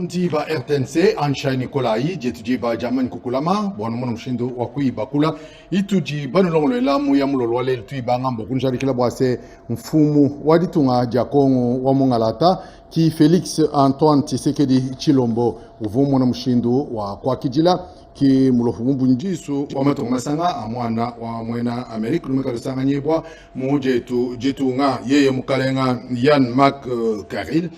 Ndiba RTNC Ansha Nikolai jetujiba jamani kukulama bwana mwana mshindo wa kuibakula itujiba nolongolwela muya mulolwale tuiba ngambo kunjarikila bwase mfumu waditunga jakongo wa mungalata ki Felix Antoine Tshisekedi Chilombo uvumo na mshindo wa kwa kijila ki mulofu mbunjisu wa matongo masanga amwana wa mwena Amerika lumeka sanga nyebwa mujetu jetunga yeye mukalenga Yann Marc Caril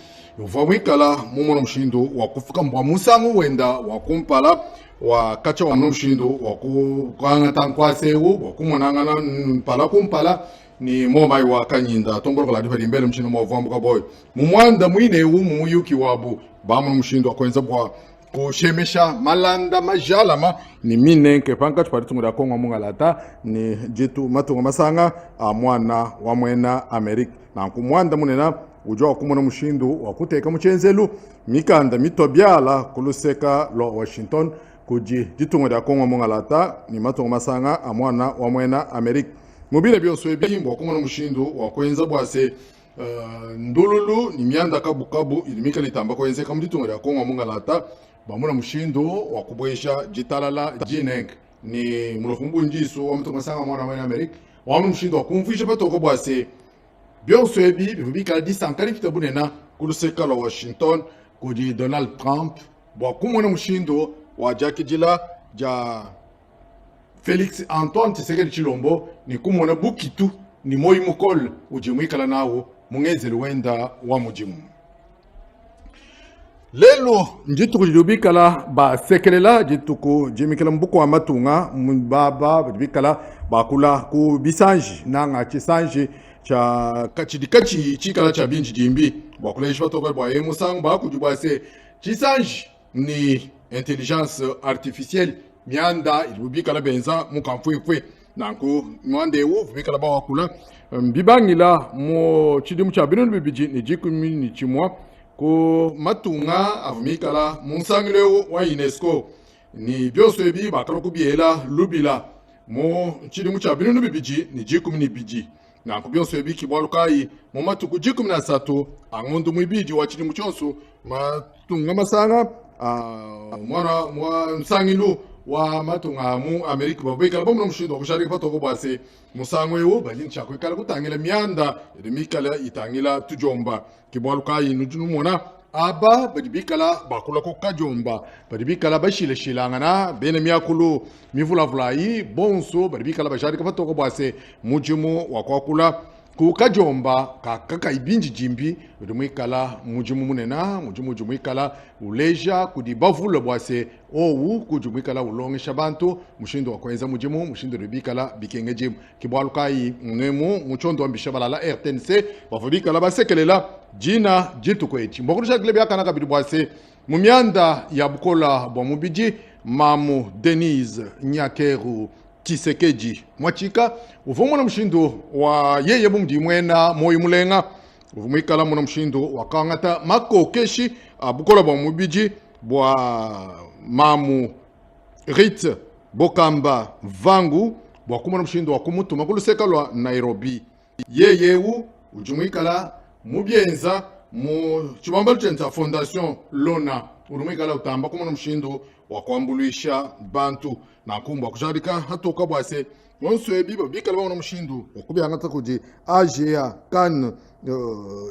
Vawikala mumono mshindo wa kufika mbwa musangu wenda wa kumpala wa kacha wa mshindo wa kukanga tankwasewu wa kumonangana mpala kumpala ni momai wa kanyinda tombolo kala dipa dimbele mshindo mwa vambuka boy mumwanda mwine wu mumuyuki wabu bamu mshindo wa kwenza bwa kushemesha malanda majalama ni minenke panka chuparitungu da kongo mungalata ni jitu matunga masanga mwana wa mwena Amerika na kumwanda munena ujua kumona mushindu wa kuteka muchenzelu mikanda mitobyala kuluseka lo Washington kuji ditungo da kongo mungalata ni matongo masanga amwana wa mwena Amerika mubile byoswe bimbo kumona mushindu wa kwenza bwase ndululu ni mianda kabukabu ilimika litamba kwenze kama ditungo da kongo mungalata bamuna mushindu wa kubwesha jitalala jineng ni mulofumbu njisu wa matongo masanga amwana wa mwena Amerika wa mushindu wa kumfisha patoko bwase Byonso ebi bibika disankari fitabunena kuluseka la Washington kudi Donald Trump bwa kumona mushindo wa jakijila ja Felix Antoine Tshisekedi Chilombo ni kumona bukitu ni moyi mukol ujimwikala nawo mungezelu wenda wa mujimu lelo njitu kujubikala ba sekelela jituko jimikala mbuko wa matunga mbaba bibikala bakula ku bisanji nanga chisanji cha kachidikachi chikala cha binji jimbi bakuleshi batoka bwa emusangu bakujubase chisanji ni intelligence artificielle mianda ilubikala benza mukamfwefwe nanku mwande wu bikala bakula mbibangila mo chidimu cha binu bibiji ni jikumi ni chimwa ko matunga avumikala munsangile wa UNESCO ni byoso ebi bakala kubiela lubila mo chidimu cha binu bibiji ni jikumi ni biji na kubyonso ebiki bwalukai mu matuku 13 angondo mwibidi wa chilimu chonso matunga masanga mwana mwa nsangilu wa matunga mu Amerika babeka bomu mshindo kusharika patoko bwase musangwe wo bali chakwe kala kutangila mianda remikala itangila tujomba kibwalukai nujumona aba badibikala bakula ko kajomba badibikala bashile shilangana bene myakulu mivulavulai bonso badibikala basharika patoko bwase mujimu wakwakula ku kajomba kaka ibinji jimbi badimwikala mujimu munena mujimu jumwikala uleja kudibavula bwase owu kujumwikala ulongesha bantu mushindo wakwenza mujimu mushindo ribikala bikenge jimu kibwalukai nemu muchondo ambishabalala RTNC bavubikala basekelela jina jitu kwechi mbokurusha glebe yakana kabiri bwase mumyanda ya bukola bwa mubiji mamu Denise Nyakeru Tshisekedi mwachika uvumo na mshindo wa yeye bumdi mwena moyo mulenga uvumikala muna mshindo wakangata makokeshi bukola bwa mubiji bwa mamu Rit Bokamba Vangu bwa kumuna mshindo wa kumutuma kuluseka lwa Nairobi yeyewu ujumwikala mubyenza mu chibambalo chenta fondation lona urumikala utamba kumona mshindo wa kwambulisha bantu na kumbwa kujarika hatoka bwase monso ebiba bikala bana mshindo okubyanga takuji AGA Kan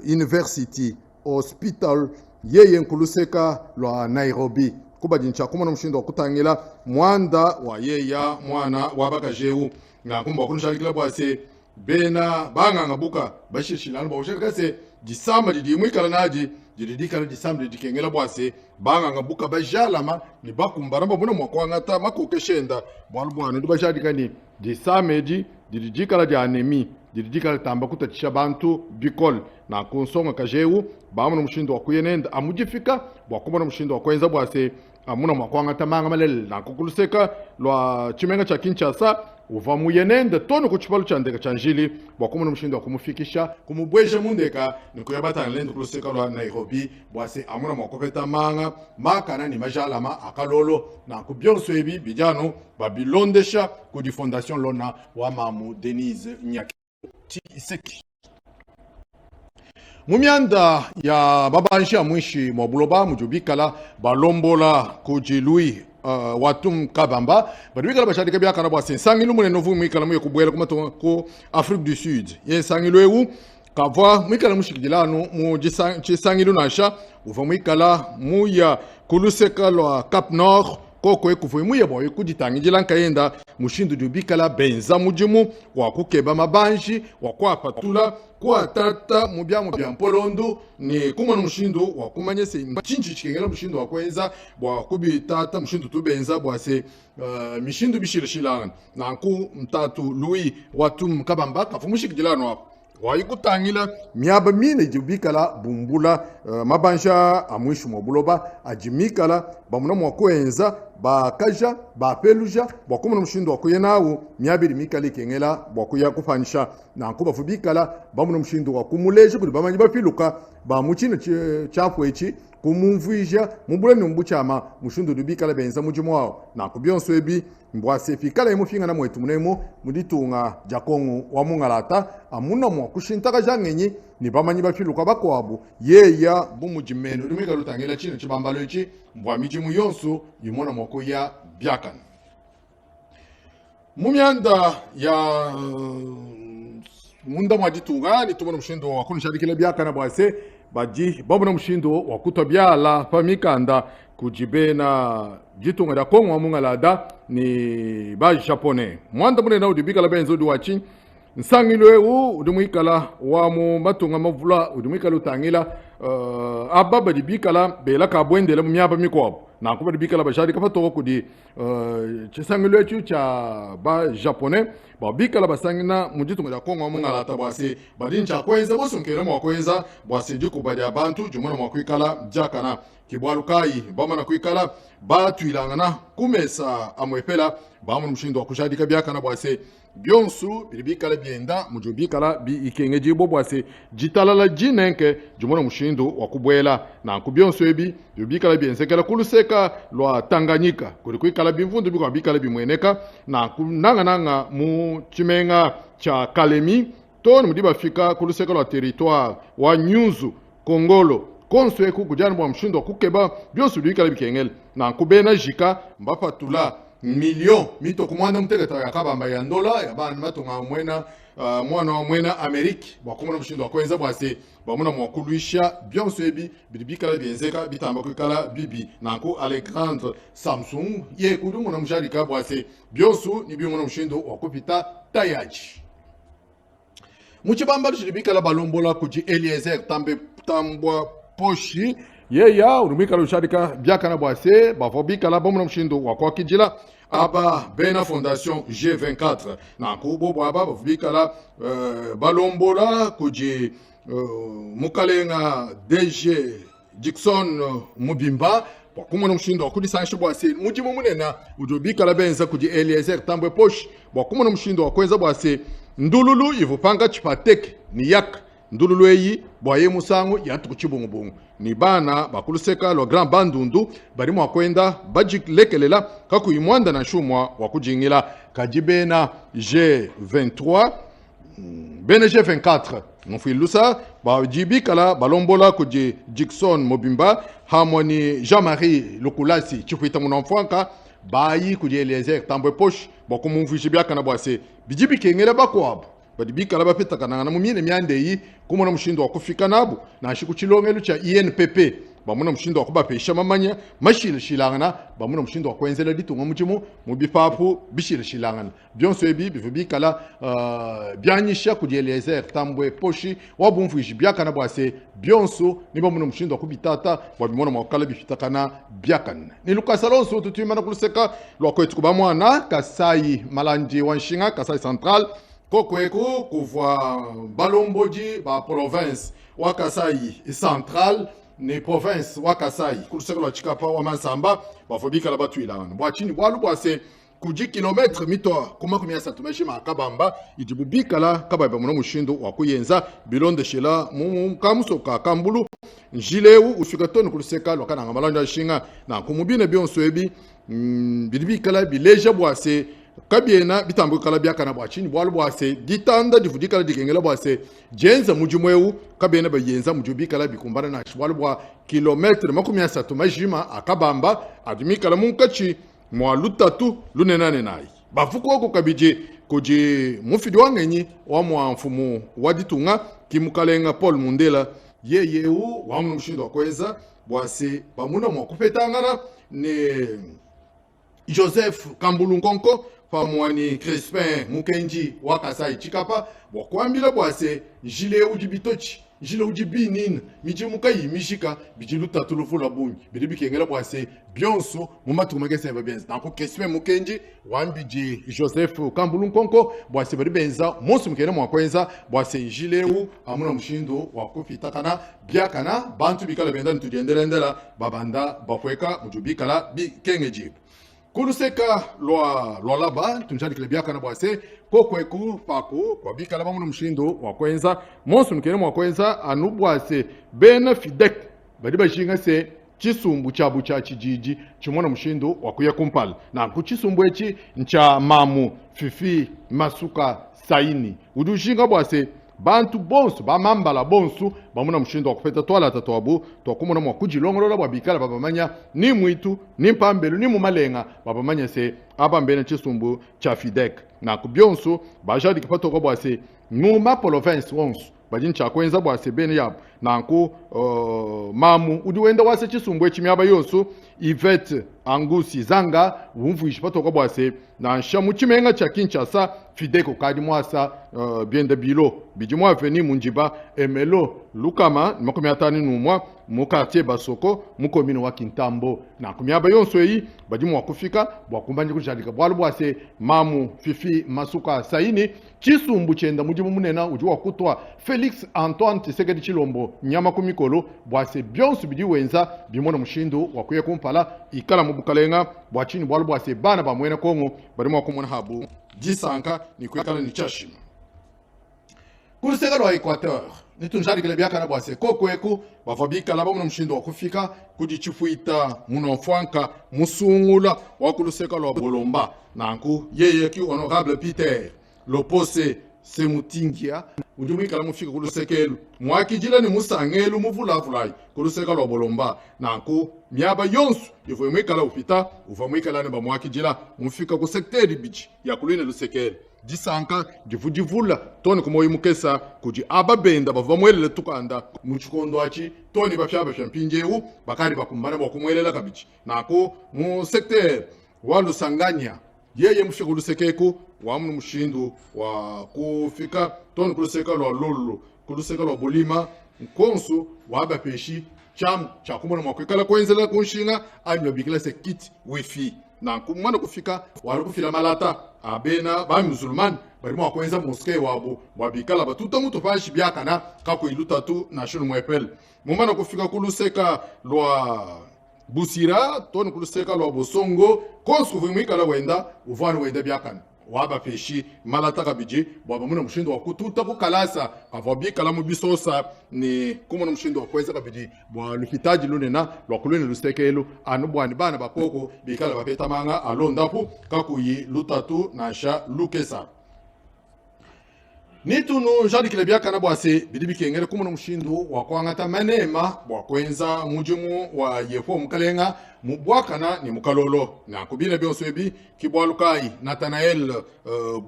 University Hospital yeye nkuluseka lwa Nairobi kubajincha kumona mshindo kutangila mwanda wa yeya mwana wa bakajeu na kumbwa kunsharikila bwase bena banga ngabuka bashishilana bawusharikase disamba didimwikala naji didikala disamba didikengela bwase banga ngabuka bajalama ni bakumbaramba buna mwakwangata makokeshenda bwalubwana ndibashadika ni disameji didikala di anemi didikala tamba kutatisha bantu bikol na konsonga kajeu bamuna mushindo wakuyenenda amujifika bwakumana mushindo wakwenza bwase amuna mwakwangata manga malele na kukuluseka lwa chimenga cha Kinshasa uvamu yenende tono kuchipalu cha ndeka cha njili bwakumuna mshindo wa kumufikisha kumubweje mundeka nikuyabata nlendo kuluseka lwa Nairobi bwase amuna mwakopeta manga makana ni majalama akalolo na kubyonso ebi bijano babilondesha kudi fondation lona wa mamu Denise Nyakeru Tshisekedi Mumianda ya babanshi amwishi mwabuloba mujubikala balombola kujilui watum kabamba badubikala bashadika byakana bwa sensangilu mune novu mwikala muye kubwela kumato ko Afrique du Sud yensangilu ewu kavwa mwikala mushikilano mu chisangilu nasha uva mwikala muya kuluseka lwa Cap Nord koko ekufu muye boye kujitangijila nkayenda mushindu dubikala benza mujimu wa kukeba mabanji wa kwapatula kwa tata mubya mpolondo ni kuma mushindu wa kumanyese chinchi chikengela mushindu wa kwenza bwa kubi tata mushindu tubenza bwa se mishindu bishirishilana nanku mtatu Louis watum kabamba kafu mushikilano hapo waikutangila miaba mine jubikala bumbula mabanja amwishu mobuloba ajimikala bamuna mwakwenza bakaja bapeluja bakumuna mushindo wakuyenawo miabiri mikali kengela bakuya kufanisha nankuba fubikala bamuna mushindo wakumuleje kuli bamanyi bafiluka bamuchina chafwechi kumumvuija mubulani mbuchama mushindo dubikala benza mujimu wao nakubyonso ebi mbwase fikala imufinga na mwetu munemo muditunga jakongo wa mungalata amuna mwa kushintaka jangenyi ni bamanyi bafiluka bakwabu yeya bumujimeno lumika lutangela chino chibambalo ichi mbwa mijimu yonso yimona mwako ya byakan mumyanda ya munda mwajitunga ni tumona mshindo wakunishadikile byakana bwase baji babuna mshindo wakuta byala pamikanda kujibena jitunga da kongo wa mungalada ni ba japonais mwanda mune na udibikala benzo duwachi nsangilwe udumwikala wa mu matunga mavula udumwikala utangila ababa dibikala bela kabwendele mu myaba mikwabo na kuba dibikala bashari kafatoko kudi chisangilwe chu cha ba japonais ba bikala basangina mujitunga da kongo wa mungalata bwase badincha kwenza bosunkele mu kwenza bwase jukubali abantu jumuna mu kwikala jakana kibwalukai bamana kwikala batwilangana kumesa amwepela bamu mshindo wakushadika byakana bwase byonsu bilibikala byenda mujubikala bi ikengeji bobwase jitalala jinenke jumona mshindo wakubwela na kubyonsu ebi bibikala byensekela kuluseka lwa Tanganyika kuli kwikala bimvundu bikwa bikala bimweneka na kunanga mu chimenga cha Kalemi toni mudiba fika kuluseka lwa territoire wa Nyunzu Kongolo konso eku kujana bwa mshindo kukeba byonsu bikala bikengel na kubena jika mbapatula million mito kumwanda mtegeta ya kabamba ya ndola ya bana matunga mwena mwana wa mwena Ameriki bakumuna mshindo wakwenza bwase bamuna mwakuluisha byonso ebi bikala byenzeka bitamba kwikala bibi nanku Alexandre Samsung ye kudumu na mjarika bwase byonso ni byomuna mshindo wakupita tayaji muchibamba bikala balombola kuji Eliezer tambwa poshi yeya urumikala usharika byakana bwase bafobikala bomuna mshindo wakwakijila aba bena fondation G24 na kubo bwaba bafobikala balombola kuji mukalenga DG Dickson Mubimba bakumuna mshindo wakulisanshi bwase mujimu munena udubikala benza kuji Eliezer tambwe poshi bakumuna mshindo wakwenza bwase ndululu ivupanga chipateke ni yak ndululu eyi bwaye musango yatu kuchibungubungu ni bana bakuluseka lo grand bandundu bari mwakwenda bajilekelela kakuyimwanda na shumwa wakujingila kajibena G23 bene G24 mufilusa bajibikala balombola kuji Dickson Mobimba hamoni Jean-Marie Lukulasi chifuita munamfwanka bayi kuji Eliezer tambwe posh bakumumfishi byakana bwase bijibikengela bakwabo badibikala bapeta kananga mumine myandei kumona mshindo wakufika nabo na shikuchilongelo cha INPP bamuna mshindo wakubapesha mamanya mashile shilangana bamuna mshindo wakwenzela ditunga mujimu mubipapu bishile shilangana byonso ebi bivibikala byanyisha kujeleza tambwe poshi wabumfuishi byakana bwase byonso ni bamuna mshindo wakubitata wabimona mwakala bifitakana byakana ni Lucas Alonso tutuimana kuluseka lwakwetu kubamwana Kasai Malandi wanshinga Kasai Central kokweku kuvwa balomboji ba province wa Kasai Central ni province wa Kasai kuluseka lwa chikapa wa Mansamba bafobika la batuilana bwachini bwalu bwase kuji kilometre mito kuma kumia satumeshi makabamba idibubika la kababa muno mushindo wa kuyenza bilonde shela kamusoka kambulu njileu ufikatoni kuluseka lwa kana ngamalanja shinga na kumubine byonso ebi bidibika la bileja bwase kabiena bitambu kala biakana bwachini bwalu bwase ditanda divudikala dikengela bwase jenza mujumweu kabiena bayenza mujubikala bikumbana na bwalu bwa kilometre 30 majima akabamba adimikala munkachi mwalutatu lunenane nayi bafuko oko kabije koji mufidi wangenyi wa mfumu waditunga kimukalenga Paul Mundela yeyeu wa mshindo kweza bwase bamuna mwakupetangana ne Joseph Kambulunkonko famwani Crispin Mukenji wakasai chikapa bwakwambila bwase jile ujibitochi jile ujibinin mijimuka yimishika bijiluta tulufula bungi biribikengela bwase bionso mumatumagese babenza nako Crispin Mukenji wambiji Joseph Kambulunkonko bwase baribenza monsu mukene mwakwenza bwase jile amuna mushindo wakufitakana byakana bantu bikala benda ntujendelendela babanda bakweka mujubikala bikengeji kuluseka lwa laba tunjani kile byakana bwase kokweku pako kwa bikala bamuno mshindo wakwenza monsu mukene mwakwenza anubwase bena fidek badiba shinga se chisumbu chabu cha chijiji chimona mshindo wakuya kumpala na kuchisumbu echi ncha mamu fifi masuka saini udushinga bwase bantu bonsu bamambala bonsu bamuna mshindo wakufeta twala tatwabu twakumuna mwakujilongolola bwabikala babamanya ni mwitu ni mpambelu ni mumalenga babamanya se abambene chisumbu cha fidek na kubyonsu bajadi kipato kwa bwase nguma province wonsu bajin chakwenza bwase bene yab nanku mamu udiwenda wase chisumbu echimyaba yonsu Yvette Angusi Zanga wumvu ishipato kwa bwase na nshamu chimenga cha Kinshasa Fideko kadi mwasa biende bilo bijimwa veni munjiba emelo lukama makumi atani numwa mukartie basoko mukomino wa Kintambo na kumyaba yonso yi bajimwa kufika bwakumbanje kujadika bwalu bwase mamu fifi masuka saini chisumbu chenda mujimu munena ujuwa kutwa Felix Antoine Tshisekedi Chilombo nyama kumikolo bwase byonsu bidiwenza bimona mushindo wakuye kumpala ikala mubukalenga bwachini bwalu bwase bana bamwena kongo barimo kumona habu jisanka ni kwekala ni chashima kuluseka lwa Equateur nitunjali kile byakana bwase kokweku bavabika laba muno mshindo wakufika kujichifuita muno mfwanka musungula wakuluseka lwa Bolomba nanku yeye ki honorable Peter Lopose Semutingia ujumika mufika kulusekelu mwakijila ni musangelu muvulavulai kuluseka lwa Bolomba nanku myaba yonsu ivomwika la upita uvomwika la neba mwakijila mufika ku sekteri bichi ya kulwine lusekelu jisanka jivudivula toni kumoyi mukesa kuji ababenda bavamwelele tukanda muchikondo achi toni bafyaba shampinjeu bakari bakumbana bakumwelela kabichi nako mu sekteri walusanganya yeye mufika kulusekeku wamu mushindu wa kufika toni kuluseka lwa lulu kuluseka lwa Bolima nkonsu waba peshi cham chakumona mwakwekala kwenzela kunshinga anywa bikila se kit wifi na kumwana kufika wali kufila malata abena ba musulman bari mwakwenza moske wabo wabikala batuta mutu fashi byakana kako iluta tu na shunu mwepel mumana kufika kuluseka lwa Busira toni kuluseka lwa Bosongo konsu vimwikala wenda uvani wenda byakana waba peshi malata kabiji bwaba muna mshindo wa kututa kukalasa avabikala mubisosa ni kumuna mshindo wa kweza kabiji bwa lufitaji lunena lwa kulwene lustekelu anubwani bana bakoko bikala babeta manga alondapu kakuyi lutatu na sha lukesa nitunu jadi kile byakana bwase bidibikengele kumuna mshindo wa kwangata manema bwa kwenza mujimu wa yefo mukalenga mubwakana ni mukalolo na kubina byonswebi kibwalukai Nathanael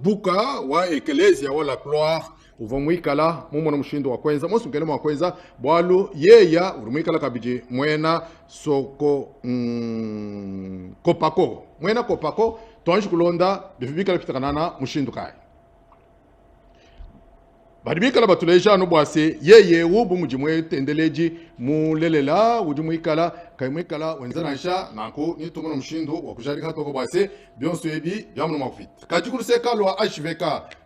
Buka wa Ecclesia wala Gloire uvomwikala mumona mshindo wa kwenza mosu mkelema wa kwenza bwalu yeya urumwikala kabiji mwena soko kopako mwena kopako twanji kulonda bifibikala pitakanana mshindo kai baribikala batuleja no bwase yeye wubu mujimwe tendeleji mulelela ujimwikala kaimwikala wenzanansha nako nitumuno mshindo wakujarika toko bwase byonso ebi byamuno mafit kachikuluseka lwa HVK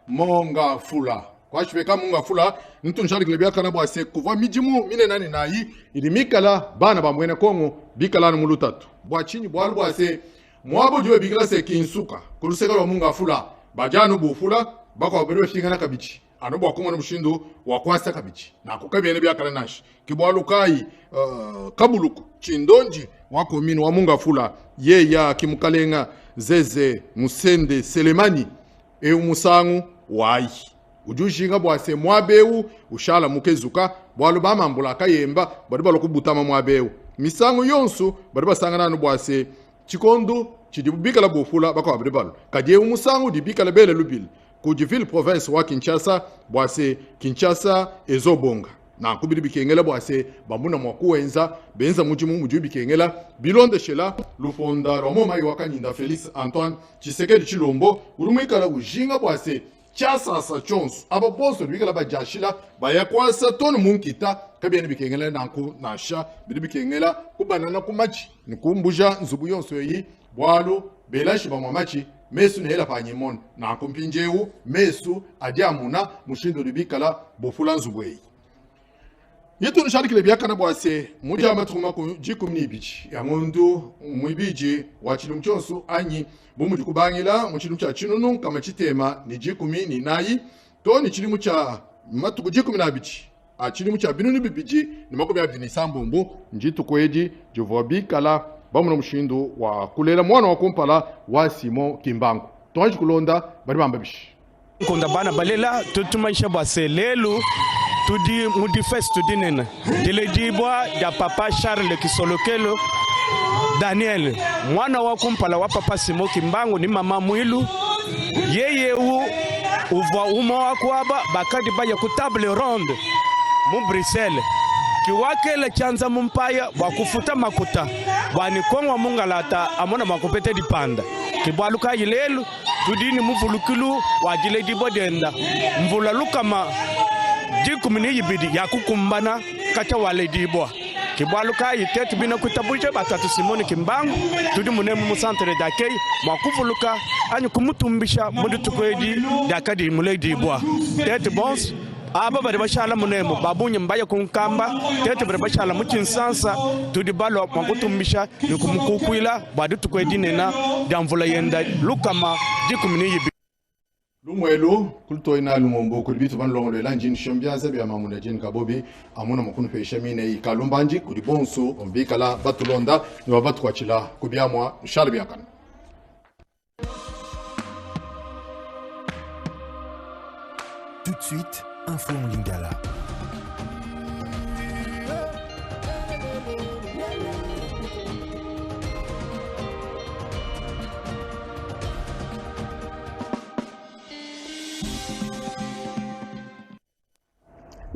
monga fula kwa HVK monga fula nitunjali kile byakana bwase kuva mijimu mine nani nayi ilimikala bana bamwene kongo bikala no mulutatu bwachini bwalu bwase mwabo jiwe bikala se kinsuka kuluseka lwa monga fula bajanu bufula bako bero shingana kabichi anobo akumona mshindo wakwasa kabichi na kukabyene byakala nashi kibwalukai kabuluku chindonji wa komini wa Mungafula ye ya Kimukalenga Zeze Musende Selemani umusangu wayi ujushinga bwase mwabeu ushala mukezuka bwalu bamambula kayemba bari balokubutama mwabeu misangu yonsu bari basangana no bwase chikondo chidibikala bofula bakwa bari balu kadie umusangu dibikala bele lubile kujiville province wa Kinshasa bwase Kinshasa ezobonga na kubiri bikengela bwase bamuna mwakuwenza benza mujimu muju bikengela bilonde shela lufonda romo mai wakanyinda Felix Antoine Tshisekedi Chilombo urumwikala ujinga bwase chasasa chonsu aba boso bikala bajashila bayakwasa tonu munkita kabyeni bikengela nanku nasha biri bikengela kubanana kumachi nikumbuja nzubu yonso yi bwalo belashi bamwamachi mesu nehela panyemon na kumpinjeu mesu adiamuna mushindo libikala bofula nzubwei yetu nishadikile byakana bwase muja matuma ku jikumni bichi ya mundu mwibiji wa chilum chonsu anyi bomu jikubangila mu chilum cha chinunu kama chitema ni jikumi ni nayi to ni chilimu cha matuku jikumi na bichi a chilimu cha binunu bibiji ni makobi abdini sambombo njitu kweji jovobi kala bamu na mushindo wa kulela mwana wa kumpala wa Simon Kimbangu tonji kulonda bari bamba bishi konda bana balela tutumaisha bwase lelu tudi mudifes tudi nena dile dibwa ya papa Charles Kisolokelo Daniel mwana wa kumpala wa papa Simon Kimbangu ni mama Mwilu yeye uva uma wa kwaba bakadi baya ku table ronde mu Bruxelles kiwakele chanza mumpaya wakufuta makuta bani kongwa mungalata amona makopete dipanda kibwaluka yilelu tudini muvulukulu wajile dibwa denda mvula lukama jikumini yibidi yakukumbana kacha wale dibwa kibwaluka yitetu bina kutabuje batatu Simoni Kimbangu tudi munemu mu centre d'accueil mwakuvuluka anyu kumutumbisha mudu tukwedi dakadi mule dibwa tetu bons aba bari bashala munemo babunye mbaya kunkamba tete bari bashala mukinsansa tudi balo makutumbisha nikumukukwila badu tukwedinena damvula yenda lukama jikumini yibi lumwelo kulto ina lumombo kulibitu ban longo la njin shombia zabi amamuna jin kabobi amuna makunu pesha mine ikalumbanji kulibonso ombikala batulonda ni wabatu kwa chila kubiamwa shalbi yakana. Tout de suite, Info en Lingala.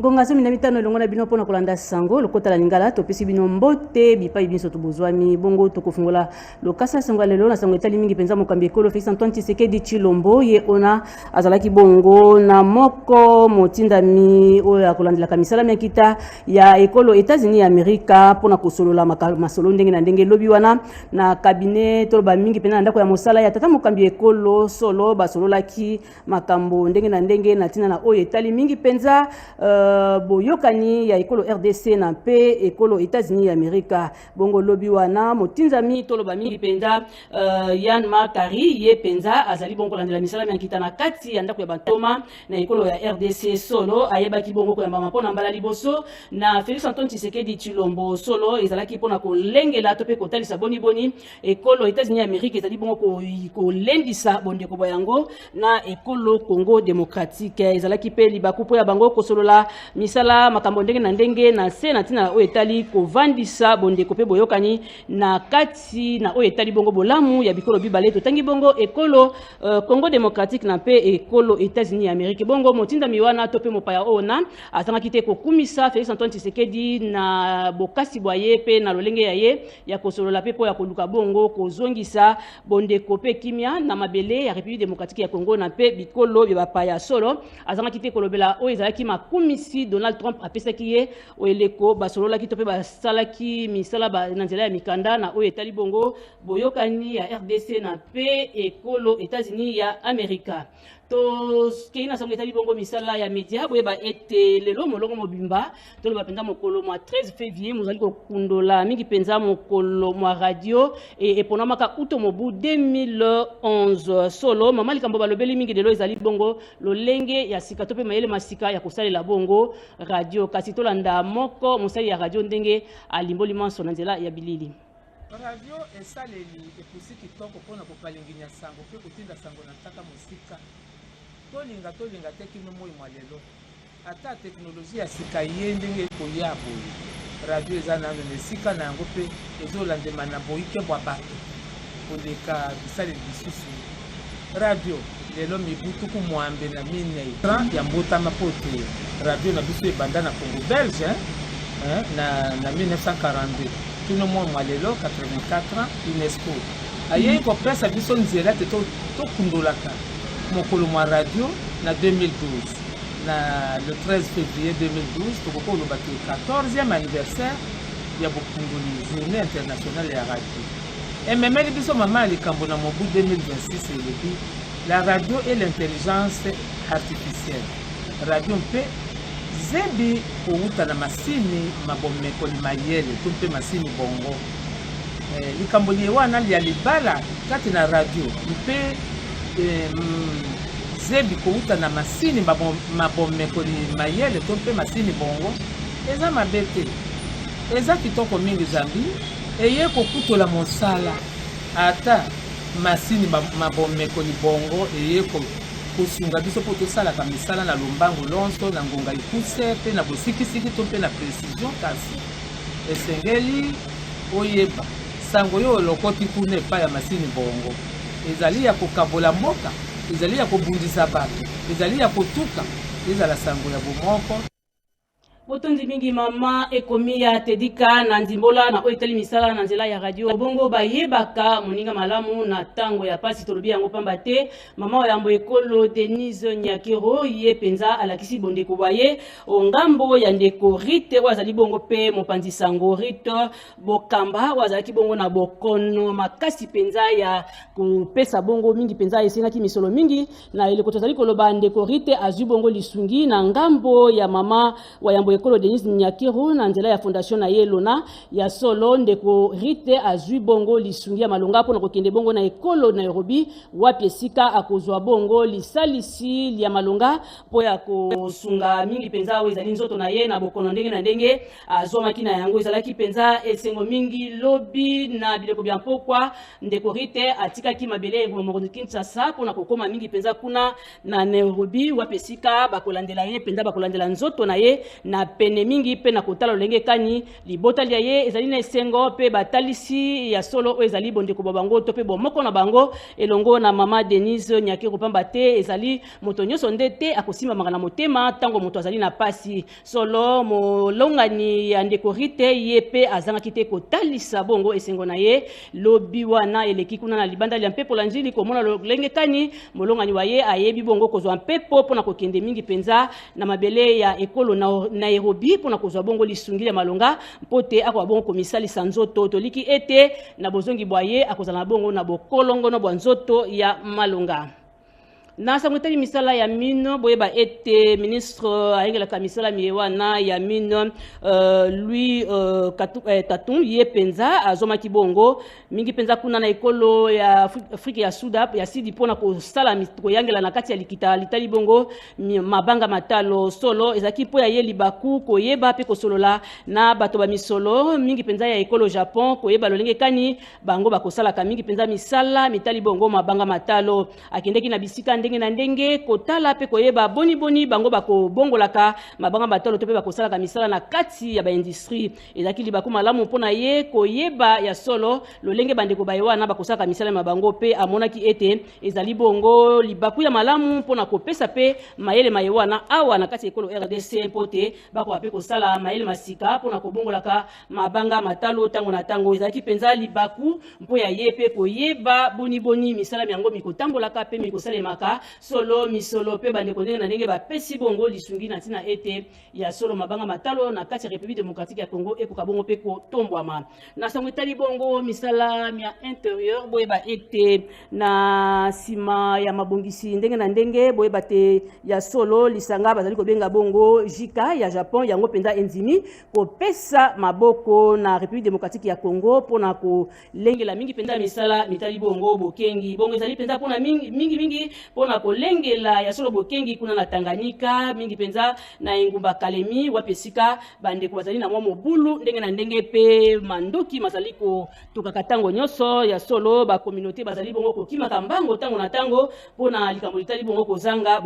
Gonga so mina mitano longo na bino pona kolanda sango lokota la Lingala topesi bino mbote bipai biso to bozwami bongo to kofungola lokasa sango lelo na sango etali mingi penza mokambi ekolo Félix Antoine Tshisekedi Chilombo ye ona azalaki bongo na moko motindami oyo akolandela kamisala mikita ya ekolo États-Unis Amerika pona kosolola masolo ndenge na ndenge lobi wana na cabinet to ba mingi pena ndako ya mosala ya tata mokambi ekolo solo basololaki makambo ndenge na ndenge na tina na oyo etali mingi penza boyokani ya ekolo RDC na pe ekolo États-Unis Amerika bongo lobi wana motinzami toloba mingi penza Yann Makari ye penza azali bongo landela misala miankita na kati ya ndako ya bantoma na ekolo ya RDC solo ayebaki bongo ko yamba mpona mbala liboso na Félix Antoine Tshisekedi Chilombo solo ezalaki pona ko lengela to pe ko talisa boni ekolo États-Unis Amerika ezali bongo ko lendisa bonde ko boyango na ekolo Congo démocratique ezalaki pe libaku po ya bango ko solola misala makambo ndenge na ndenge na se na tina o etali ko vandisa bonde ko pe boyokani na kati na o etali bongo bolamu ya bikolo bibale to tangi bongo ekolo Congo démocratique na pe ekolo États-Unis Amerika bongo motinda miwana to pe mopaya ona atanga kite ko kumisa Félix Antoine Tshisekedi na bokasi boye pe na lolenge ya ye ya kosolola pe po ya koluka bongo ko zongisa bonde ko pe kimia na mabele ya République démocratique ya Congo na pe bikolo bi bapaya solo atanga kite kolobela o ezalaki makumisi Donald Trump apesaki ye oeleko basolola ki to pe basalaki misala ba na nzela ya mikanda na o etali bongo boyokani ya RDC na pe ekolo États-Unis ya Amerika to kina sango etali bongo misala ya media boyeba ete lelo molongo mobimba to ba penda mokolo mwa 13 février mozali ko kundola mingi penza mokolo mwa radio e pona maka uto mobu 2011 solo mama likambo balobeli mingi lelo ezali bongo lolenge ya sika to pe mayele masika ya kosalela bongo radio kasi to landa moko mosali ya radio ndenge alimboli manso na nzela ya bilili radio esaleli epusi kitoko mpona kokalinginya sango mpe kotinda sango na ntaka mosika. Tolinga te kino moi mwa lelo ata teknoloji ya sika ye ndenge ekolia boye radio eza nano na esika na yango mpe ezolandema na boyike bwa bato koleka bisaleli bisusu. Radio lelo mibu tuku mwambe na minei ya mbotama po te radio na biso ebanda na Congo Belge na 1942 tuno mwa lelo 84 UNESCO ayei kopesa biso nzela te tokundolaka mokolo mwa radio na 2012 na le 13 février 2012 tokoko oloba te 14e anniversaire ya bokundoli journée internationale ya radio. Ememeli biso mama likambo na mobu 2026 elebi la radio et l'intelligence artificielle. Radio mpe zebi kouta na masini mabomekoli mayele to mpe masini bongo. Likambo liye wana ya libala kati na radio mpe zebi kouta na masini mabomekoli mayele to mpe masini bongo eza mabete eza kitoko mingi zambi eye kokutola mosala ata masini mabomekoli bongo eye kosunga biso po tosalaka misala na lombango lonso na ngonga ikuse mpe na bosikisiki to mpe na precision kasi esengeli oyeba sango yo olokoti kuna epai ya masini bongo ezali ya kokabola mboka ezali ya kobundisa bato ezali ya kotuka ezala sango ya bomoko. Botondi mingi mama ekomi ya tedika na ndimbola na oitali misala na nzela ya radio bongo bayebaka moninga malamu na tango ya pasi tolobi yango pamba te mama oyambo ekolo Denise Nyakero ye penza alakisi bondeko baye ongambo ya ndeko Rite wazali bongo pe mopanzi sango Rite bokamba wazalaki bongo na bokono makasi penza ya kopesa bongo mingi penza esengaki misolo mingi na eleko tozali koloba ndeko Rite azwi bongo lisungi na ngambo ya mama wayambo ekolo Denise Nyakero na nzela ya fondation na Yelona ya solo ndeko Rite azwi bongo lisungi ya malonga pona kokende bongo na ekolo Nairobi wapi esika akozwa bongo lisalisi ya malonga po ya kosunga mingi penza oyo ezali nzoto na ye na bokono ndenge na ndenge azomaki na yango ezalaki penza esengo mingi lobi na bileko bya mpokwa ndeko Rite atikaki mabele ngo mokonzi Kinshasa pona kokoma mingi penza kuna na Nairobi wapi esika bakolandela ye penza bakolandela nzoto na ye na pene mingi pe na kotala lolenge kani libota lia ye ezali na esengo pe batalisi ya solo o ezali bondeko bango to pe bomoko na bango elongo na mama Denise Nyakero pamba te ezali moto nyonso ndete akosima mangana motema tango moto azali na pasi solo molongani ya ndeko Rite ye pe azanga kite kotalisa bongo esengo na ye lobi wana eleki kuna na libanda lia mpepo la njili komona lolenge kani molongani wa ye ayebi bongo kozwa mpepo pona kokende mingi penza na mabele ya ekolo na Nairobi pona kozwa bongo lisungi ya malonga mpote akwa bongo komisalisa nzoto toliki ete na bozongi bwaye akozala bongo na bokolongo no bwa nzoto ya malonga. Na samwetali misala ya mino boyeba ete ministre ayengelaka misala miyewana ya mino lui Tatum ye penza azomaki bongo mingi penza kuna na ekolo ya Afrika ya Suda ya sidi pona kosala koyangela na kati ya likita litali bongo mabanga matalo solo ezaki po ya ye libaku koyeba pe kosolola na bato ba misolo mingi penza ya ekolo Japon koyeba lolenge kani bango bakosala ka mingi penza misala mitali bongo mabanga matalo akendeki na bisika ndenge na ndenge kotala pe koyeba boni bango bako bongolaka mabanga batalo to pe bakosala misala na kati ya ba industrie ezaki libaku malamu pona ye koyeba ya solo lolenge bandeko bayewana bakosala misala mabango pe amonaki ete ezali bongo libaku ya malamu pona kopesa pe mayele mayewana awa na kati ya ekolo RDC pote bako pe kosala mayele masika pona kobongolaka mabanga matalo tango na tango ezaki penza libaku mpo ya ye pe koyeba boni misala yango mikotambolaka pe mikosalemaka solo misolo pe bandeko ndenge na ndenge bapesi bongo lisungi na tina ete ya solo mabanga matalo na kati ya République démocratique ya Congo ekoka bongo pe kotombwama na sango etali bongo misala ya intérieur boyeba ete na sima ya mabongisi ndenge na ndenge boyeba te ya solo lisanga bazali kobenga bongo Jika ya Japon yango penza enzimi kopesa maboko na République démocratique ya Congo pona ko lengela mingi penza misala mitali bongo bokengi bongo ezali penza pona mingi pona pona kolengela ya solo bokengi kuna na Tanganyika mingi penza na engumba Kalemi wapesika bande bazali na mwa mobulu ndenge na ndenge pe mandoki mazali ko tokaka tango nyonso ya solo ba communauté bazali bongo ko kimaka mbango tango na tango pona likambo litali bongo kozanga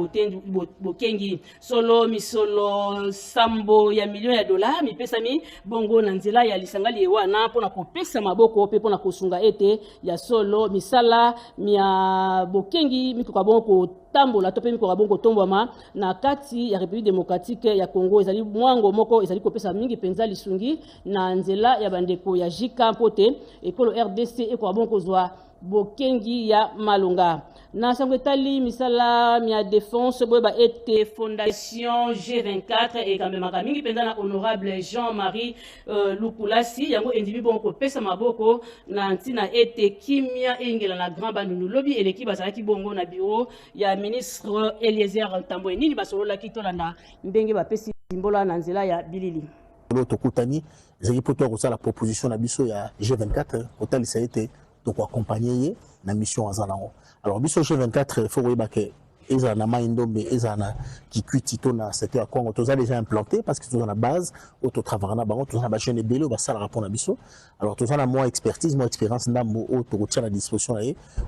bokengi solo misolo sambo ya million ya dollars mipesami bongo na nzela ya lisangali ewana pona kopesa maboko pe pona kosunga ete ya solo misala mia bokengi mituka bongo tambola tope miko bongo tombwama na kati ya République démocratique ya Congo ezali mwango moko ezali kopesa mingi penza lisungi na nzela ya bandeko ya Jika Mpote ekolo RDC eko bongo zwa bokengi ya malonga na sangwetali misala mia défense boba ete fondation G24 et quand même mingi penza na honorable Jean-Marie Lukulasi yango endimi bongo kopesa maboko na ntina ete kimia engela na grand bandunu lobby eleki bazalaki bongo na bureau ya ministre Eliezer Tambwe nini basolola kitolanda ndenge bapesi simbola na nzela ya bilili tokutani ezali poto ko la proposition na biso ya G24 hôtel ça a été donc accompagner na mission azanango alors biso G24 faut koyeba ke ezana maindombe ezana kikwiti to na secteur Congo toza déjà implanté parce que toza na base auto travailler na bango toza na ba jeune belé ba sala rapport na biso alors toza na moi expertise moi expérience ndambo auto ko tia à disposition là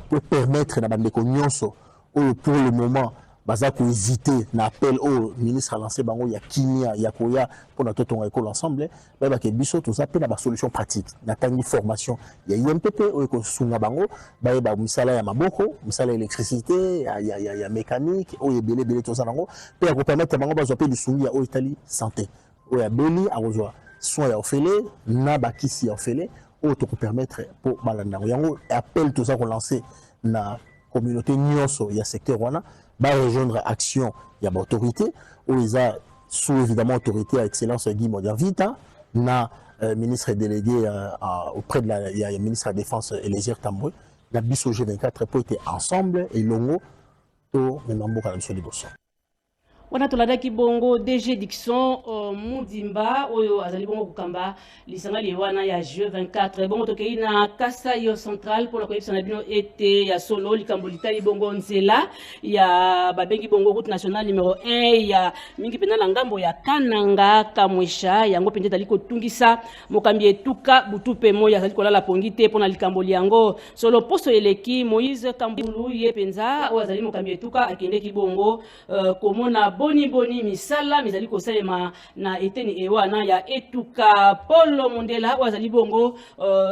pour permettre na bande ko nyonso pour le moment baza ko hésiter na appel au ministre a lancé bango ya kimia ya koya pour notre ton école ensemble ba ke biso tout ça pe na ba solution pratique na tangi formation ya IMPP o ko sunga bango ba misala ya maboko misala électricité ya mécanique o belé tout ça nango pe ko permettre bango ba zo pe lisungi ya o Italie santé o ya beli a rejoa soin ya ofele na ba kisi ya ofele o to ko permettre pour balanda yango appel tout ça ko lancer na communauté nyonso ya secteur wana va rejoindre action il y a autorité où ils a sous évidemment autorité à excellence Guy Modernvita na ministre délégué auprès de la ministre de la défense Eliezer Tambwe la biso G24 pour être ensemble et longo to memambo kana biso liboso wana toladaki bongo DG Dixon Mudimba oyo azali bongo kukamba lisangali wana ya G24 bongo tokei na Kasai Central pour la koyebisa na bino ete ya solo likambo litali bongo nzela ya babengi bongo route nationale numéro 1 ya mingi pena na ngambo ya Kananga Kamwesha yango pende tali kotungisa mokambi etuka butupe moya azali kolala pongite pona likambo liango solo poso eleki Moïse Kambulu ye penza o azali mokambi etuka akendeki bongo komona boni misala mizali kosalema na eteni ewana ya etuka Polo Mondela wazali bongo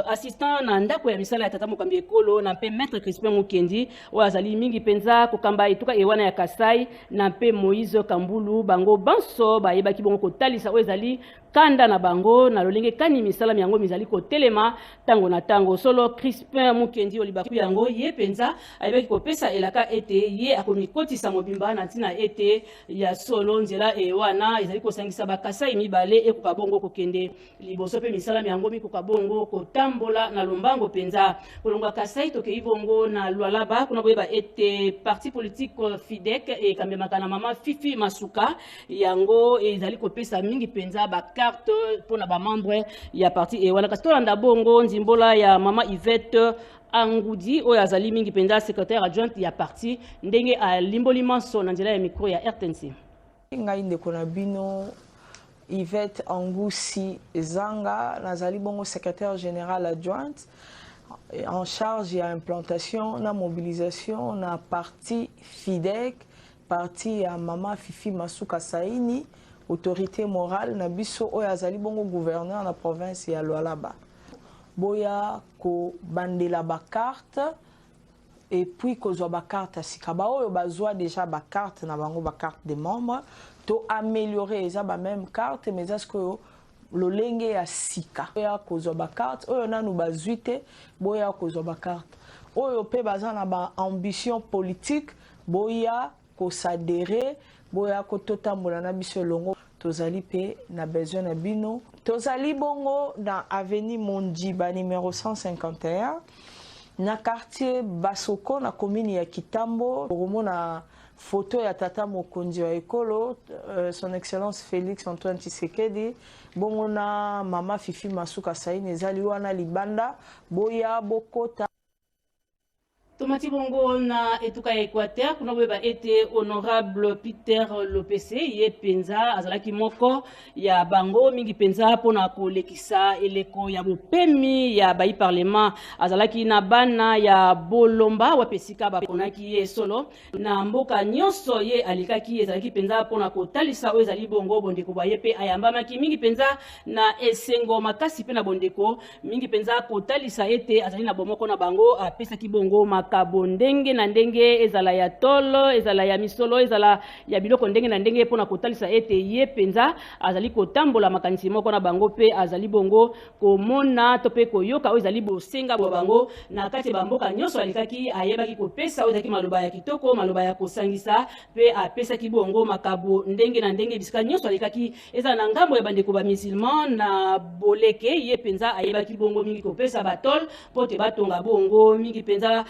assistant na ndako ya misala ya tata mokambi ekolo na pe maître Crispin Mukendi wazali mingi penza kokamba etuka ewana ya Kasai na pe Moïse Kambulu bango banso bayebaki bongo kotalisa wazali kanda na bango na lolenge kani misala yango mizali ko telema tango na tango solo Crispin Mukendi olibaku yango ye penza ayebaki kopesa elaka ete ye akomikotisa mobimba na tina ete ya solo nzela ewana ezali kosangisa bakasai mibale ekoka bongo kokende liboso pe misala yango mikoka bongo kotambola na lombango penza kolongwa Kasai tokei bongo na Lualaba kuna boyeba ete parti politique FIDEC e kambemaka na mama Fifi Masuka yango ezali kopesa mingi penza carte pour na ba membre ya parti e wana kasitolanda bongo nzimbola ya mama Yvette Angudi oyo azali mingi penza secrétaire adjointe ya parti ndenge a limboli manso na nzela ya micro ya RTNC ngai ndeko na bino Yvette Angusi Zanga nazali bongo secrétaire général adjointe en charge ya implantation na mobilisation na parti FIDEC parti ya mama Fifi Masuka Saini autorité morale na biso oyo azali bongo gouverneur na province ya Lualaba boya ko bandela ba carte et puis kozwa ba carte sikaba oyo bazwa déjà ba carte na bango ba carte des membres to améliorer eza ba même carte mais est-ce que lolenge ya sika boya kozwa ba carte oyo nanu bazuite boya kozwa ba carte oyo pe baza na ba ambition politique boya ko s'adhérer boya ko totambola na biso longo tozali pe na besoin na bino tozali bongo dans avenue Mondiba numéro 151 na quartier Basoko na commune ya Kitambo romona photo ya tata mokonzi wa ekolo son excellence Félix Antoine Tshisekedi bongo na mama Fifi Masuka Saini ezali wana libanda boya bokota Tomati bongo na etuka ya Equateur kuna boyeba ete honorable Peter Lopese ye penza azalaki moko ya bango mingi penza pona kolekisa eleko ya bopemi ya bai parlement azalaki na bana ya bolomba wapesika baponaki ye solo na mboka nyonso ye alikaki ezalaki penza pona kotalisa oyo ezali bongo bondeko baye pe ayambamaki mingi penza na esengo makasi pe na bondeko mingi penza kotalisa ete azali na bomoko na bango apesaki bongo makabo ndenge na ndenge ezala ya tolo ezala ya misolo ezala ya biloko ndenge na ndenge pona kotalisa ete ye penza azali kotambola makanisi moko na bango pe azali bongo komona to pe koyoka oyo ezali bosenga bwa bango na kati ya bamboka nyonso alikaki ayebaki kopesa oyo ezalaki maloba ya kitoko maloba ya kosangisa pe apesaki bongo makabo ndenge na ndenge bisika nyonso alikaki ezala na ngambo ya bandeko ba musulman na boleke ye penza ayebaki bongo mingi kopesa batol po te batonga bongo mingi penza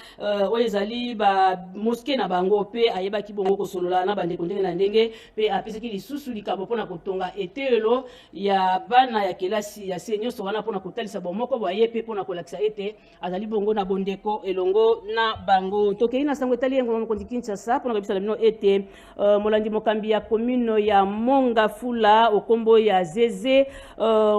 oyo ezali ba moske na bango pe ayebaki bongo kosolola na bandeko ndenge na ndenge pe apesaki lisusu likambo mpona kotonga etelo ya bana ya kelasi ya se nyonso wana mpona kotalisa bomoko boye pe mpona kolakisa ete azali bongo na bondeko elongo na bango tokei na sango etali yengo mokonzi Kinshasa mpona kobisa na bino ete molandi mokambi ya commune ya Mongafula okombo ya Zeze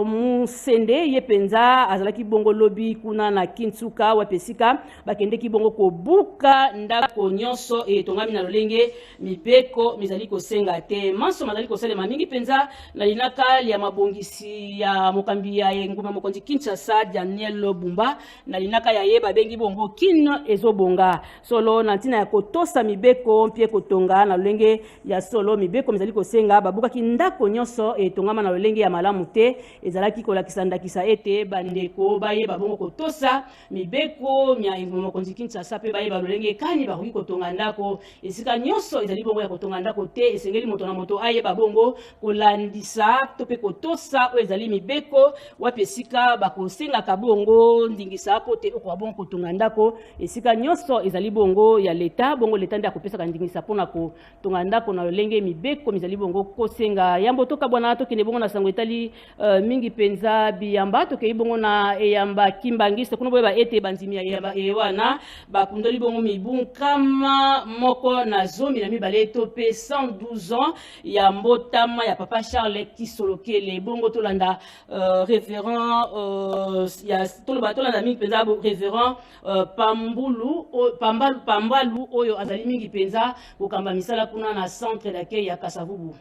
Musende ye penza azalaki bongo lobi kuna na Kintsuka wapesika bakendeki bongo kobuka ndako nyonso etongami na lolenge mibeko mizali kosenga te manso mazali kosalema mingi penza na linaka ya mabongisi ya mokambi ya nguma mokonzi Kinshasa Daniel Bumba na linaka ya ye babengi bongo kin ezobonga solo na ntina ya kotosa mibeko mpie kotonga na lolenge ya solo mibeko mizali kosenga babukaki ndako nyonso etongama na lolenge ya malamu te ezalaki kolakisa ndakisa ete bandeko baye babongo kotosa mibeko mya nguma mokonzi Kinshasa pe baye balolenge kani bakoki kotonga ndako esika nyonso ezali bongo ya kotonga ndako te esengeli moto na moto aye babongo kolandisa to pe kotosa oyo ezali mibeko wapi esika bakosengaka bongo ndingisa po te okoka bongo kotonga ndako esika nyonso ezali bongo ya leta bongo leta nde akopesaka ndingisa mpona kotonga ndako na lolenge mibeko mizali bongo kosenga yambo toka bwana tokende bongo na sango etali mingi penza biyamba tokei bongo na eyamba kimbangisa kuna boyeba ete banzimi ya eyamba ewana bakundoli bongo mibunkama moko na zomi na mibale to pe 112 ans ya mbotama ya papa Charles Kisolokele bongo tolanda révérend ya tolanda mingi penza révérend Pambalu oyo azali mingi penza kokamba misala kuna na centre d'accueil ya Kasavubu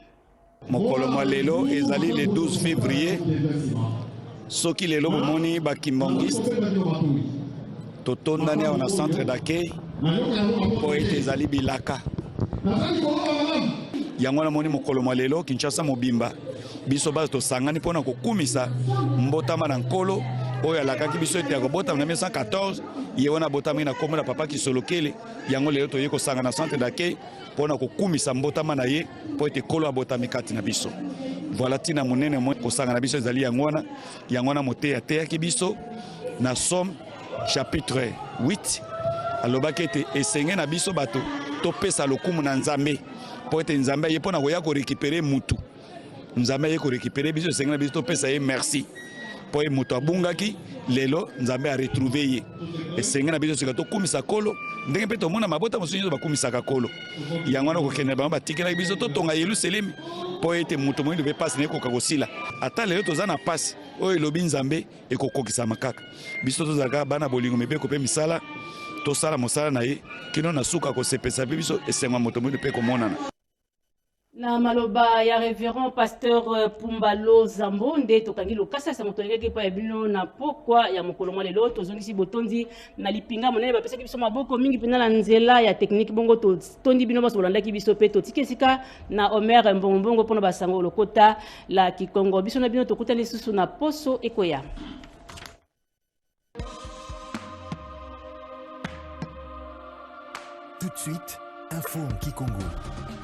mokolo mwa lelo ezali le 12 février soki lelo bomoni bakimbangiste totondani awa na centre d'accueil po ete ezali bilaka yango namoni mokolo mwa lelo Kinshasa mobimba biso basi tosangani mpona kokumisa mbotama na nkolo oyo alakaki biso ete ya kobotama na 1914 ye wana abotami na kombo na papa Kisolokele yango lelo toye kosanga na centre d'accueil mpona kokumisa mbotama na ye po ete kolo abotami kati na biso voilà ntina monene mo kosanga na biso ezali yango wana moteya ateyaki biso na Somme chapitre 8 alobaki ete esenge na biso bato topesa lokumu na Nzambe po ete Nzambe aye mpona koya korekipere mutu Nzambe aye korekipere biso esenge na biso topesa ye merci po ye mutu abungaki lelo Nzambe a retrouvé ye esenge na biso sika tokumisa kolo ndenge mpe tomona mabota mosusu nyonso bakumisaka kolo yango wana kokende bango batikelaki biso totonga Yelusalemi po ete mutu moyindo mpe pasi na ye ekoka kosila ata lelo toza na pasi oyo elobi Nzambe ekokokisama kaka biso tozalaka bana bolingo mibeko mpe misala tosala mosala na ye kino na suka kosepesa mpe biso esengo moto moyindo mpe komonana na maloba ya révérend pasteur Pumbalo Zambo nde tokangi lokasa sa moto ngeke pa bino na pokwa ya mokolo mwa lelo tozongisi botondi na lipinga monene bapesaki biso maboko mingi pena na nzela ya technique bongo tondi bino baso bolandaki biso pe totikesika na Omer Mbongo pona basango lokota la Kikongo biso na bino tokutani susu na poso ekoya. Tout de suite, info en Kikongo.